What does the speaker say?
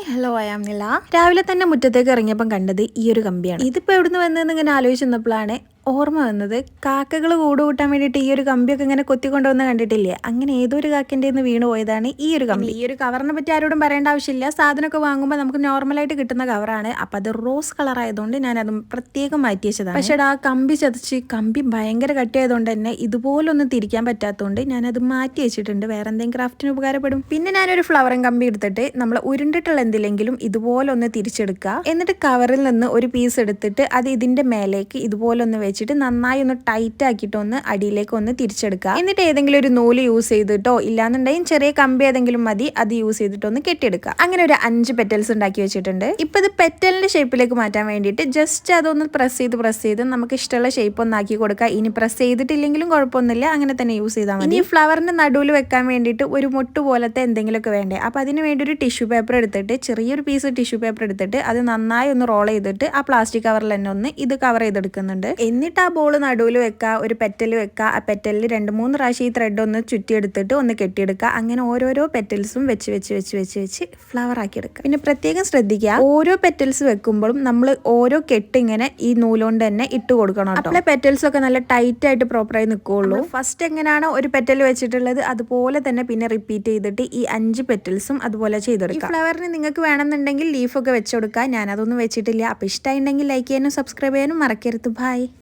Hi hello I am നില. രാവിലെ തന്നെ മുറ്റത്തേക്ക് ഇറങ്ങിയപ്പം കണ്ടത് ഈ ഒരു കമ്പിയാണ്. ഇതിപ്പോൾ എവിടുന്ന് വന്നതെന്ന് ഇങ്ങനെ ആലോചിച്ചപ്പോഴാണ് ഓർമ്മ വന്നത്. കാക്കകൾ കൂട് കൂട്ടാൻ വേണ്ടിയിട്ട് ഈ ഒരു കമ്പിയൊക്കെ ഇങ്ങനെ കൊത്തിക്കൊണ്ടുവന്ന് കണ്ടിട്ടില്ലേ? അങ്ങനെ ഏതൊരു കാക്കൻ്റെ നിന്ന് വീണ് പോയതാണ് ഈ ഒരു കമ്പി. ഈ ഒരു കവറിനെ പറ്റി ആരോടും പറയേണ്ട ആവശ്യമില്ല. സാധനമൊക്കെ വാങ്ങുമ്പോൾ നമുക്ക് നോർമലായിട്ട് കിട്ടുന്ന കവറാണ്. അപ്പം അത് റോസ് കളർ ആയതുകൊണ്ട് ഞാനത് പ്രത്യേകം മാറ്റി വെച്ചതാണ്. പക്ഷേ ആ കമ്പി ചതച്ച് കമ്പി ഭയങ്കര കട്ടിയായതുകൊണ്ട് തന്നെ ഇതുപോലൊന്നും തിരിക്കാൻ പറ്റാത്തതുകൊണ്ട് ഞാനത് മാറ്റി വെച്ചിട്ടുണ്ട്. വേറെ എന്തെങ്കിലും ക്രാഫ്റ്റിന് ഉപകാരപ്പെടും. പിന്നെ ഞാനൊരു ഫ്ലവറും കമ്പി എടുത്തിട്ട് നമ്മൾ ഉരുണ്ടിട്ടുള്ള എന്തിലെങ്കിലും ഇതുപോലെ ഒന്ന് തിരിച്ചെടുക്കുക. എന്നിട്ട് കവറിൽ നിന്ന് ഒരു പീസ് എടുത്തിട്ട് അത് ഇതിന്റെ മേലേക്ക് ഇതുപോലെ ഒന്ന് വെച്ചിട്ട് നന്നായി ഒന്ന് ടൈറ്റ് ആക്കിയിട്ട് ഒന്ന് അടിയിലേക്ക് ഒന്ന് തിരിച്ചെടുക്കുക. എന്നിട്ട് ഏതെങ്കിലും ഒരു നൂല് യൂസ് ചെയ്തിട്ടോ ഇല്ലാന്നുണ്ടെങ്കിൽ ചെറിയ കമ്പി ഏതെങ്കിലും മതി, അത് യൂസ് ചെയ്തിട്ട് ഒന്ന് കെട്ടിയെടുക്കുക. അങ്ങനെ ഒരു 5 പെറ്റൽസ് ഉണ്ടാക്കി വെച്ചിട്ടുണ്ട്. ഇപ്പൊ ഇത് പെറ്റലിന്റെ ഷേപ്പിലേക്ക് മാറ്റാൻ വേണ്ടിയിട്ട് ജസ്റ്റ് അതൊന്ന് പ്രസ് ചെയ്ത് നമുക്ക് ഇഷ്ടമുള്ള ഷേപ്പ് ഒന്ന് ആക്കി കൊടുക്കുക. ഇനി പ്രസ് ചെയ്തിട്ടില്ലെങ്കിലും കുഴപ്പമൊന്നുമില്ല, അങ്ങനെ തന്നെ യൂസ് ചെയ്താൽ മതി. ഇനി ഫ്ലവറിന്റെ നടുവിൽ വെക്കാൻ വേണ്ടിയിട്ട് ഒരു മുട്ട് പോലത്തെ എന്തെങ്കിലുമൊക്കെ വേണ്ടേ? അപ്പൊ അതിന് വേണ്ടി ഒരു ടിഷ്യൂ പേപ്പർ എടുത്തിട്ട് ചെറിയൊരു പീസ് ടിഷ്യൂ പേപ്പർ എടുത്തിട്ട് അത് നന്നായി ഒന്ന് റോൾ ചെയ്തിട്ട് ആ പ്ലാസ്റ്റിക് കവറിൽ തന്നെ ഒന്ന് ഇത് കവർ ചെയ്തെടുക്കുന്നുണ്ട്. എന്നിട്ട് ആ ബോൾ നടുവിൽ വെക്കുക, ഒരു പെറ്റൽ വെക്കുക. ആ പെറ്റലിൽ 2-3 പ്രാവശ്യം ഈ ത്രെഡ് ഒന്ന് ചുറ്റിയെടുത്തിട്ട് ഒന്ന് കെട്ടിയെടുക്കുക. അങ്ങനെ ഓരോരോ പെറ്റൽസും വെച്ച് ഫ്ലവർ ആക്കി എടുക്കുക. പിന്നെ പ്രത്യേകം ശ്രദ്ധിക്കുക, ഓരോ പെറ്റൽസ് വെക്കുമ്പോഴും നമ്മൾ ഓരോ കെട്ട് ഇങ്ങനെ ഈ നൂലുകൊണ്ട് തന്നെ ഇട്ട് കൊടുക്കണം. അപ്പോഴേ പെറ്റൽസ് ഒക്കെ നല്ല ടൈറ്റ് ആയിട്ട് പ്രോപ്പറായി നിൽക്കുകയുള്ളൂ. ഫസ്റ്റ് എങ്ങനെയാണോ ഒരു പെറ്റൽ വെച്ചിട്ടുള്ളത് അതുപോലെ തന്നെ പിന്നെ റിപ്പീറ്റ് ചെയ്തിട്ട് ഈ 5 പെറ്റൽസും അതുപോലെ ചെയ്തെടുക്കുക. ഈ ഫ്ലവറിന് നിങ്ങൾക്ക് വേണമെന്നുണ്ടെങ്കിൽ ലീഫൊക്കെ വെച്ച് കൊടുക്കുക. ഞാനതൊന്നും വെച്ചിട്ടില്ല. അപ്പോൾ ഇഷ്ടമായിട്ടുണ്ടെങ്കിൽ ലൈക്ക് ചെയ്യാനും സബ്സ്ക്രൈബ് ചെയ്യാനും മറക്കരുത്. ബൈ.